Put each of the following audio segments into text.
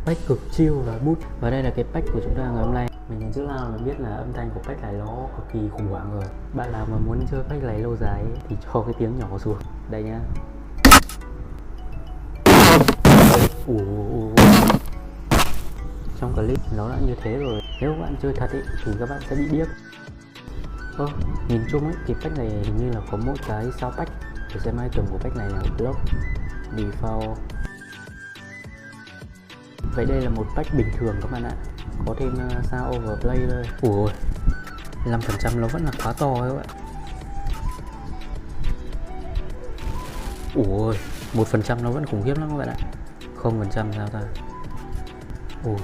Pack cực chill và bút. Và đây là cái pack của chúng ta ngày hôm nay. Mình nhìn trước nào là biết là âm thanh của pack này nó cực kỳ khủng hoảng rồi. Bạn nào mà muốn chơi pack này lâu dài ấy, thì cho cái tiếng nhỏ xuống. Đây nhá. Trong clip nó đã như thế rồi. Nếu các bạn chơi thật ấy, thì các bạn sẽ bị điếc. Nhìn chung ấy thì pack này hình như là có mỗi cái sao pack. Để xem item của pack này là block, default. Vậy đây là một pack bình thường các bạn ạ. Có thêm sao overplay thôi. Ủa 5% nó vẫn là quá to các bạn. Ủa 1% nó vẫn khủng khiếp lắm các bạn ạ. 0% sao ta.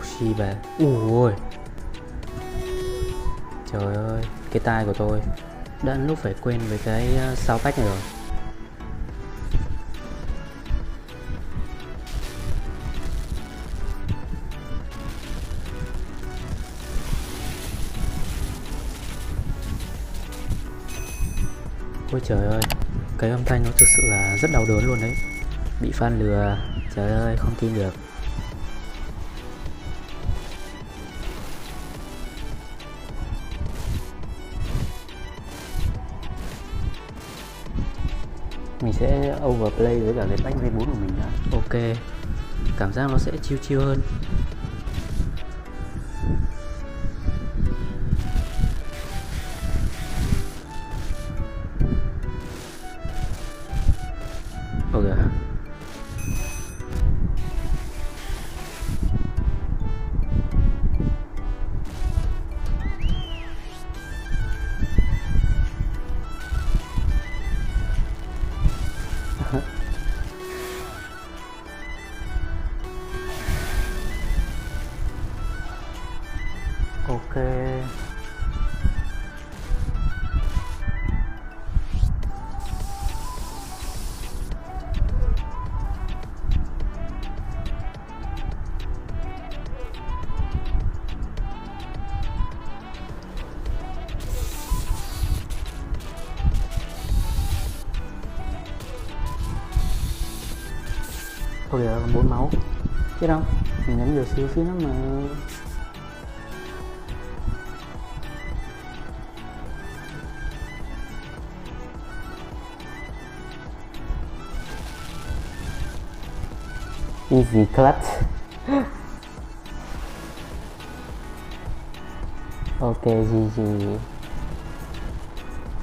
Shi bà. Ui trời ơi, cái tai của tôi đã lúc phải quên với cái sao pack này rồi. Ôi trời ơi, cái âm thanh nó thực sự là rất đau đớn luôn đấy. Bị fan lừa, trời ơi không tin được. Mình sẽ overplay với cả cái pack V4 của mình đã. Ok, cảm giác nó sẽ chill hơn. Ok. Ok. Thôi kìa, còn 4 máu. Chết không? Mình nhắm nhiều xíu lắm mà. Easy clutch. Ok, GG.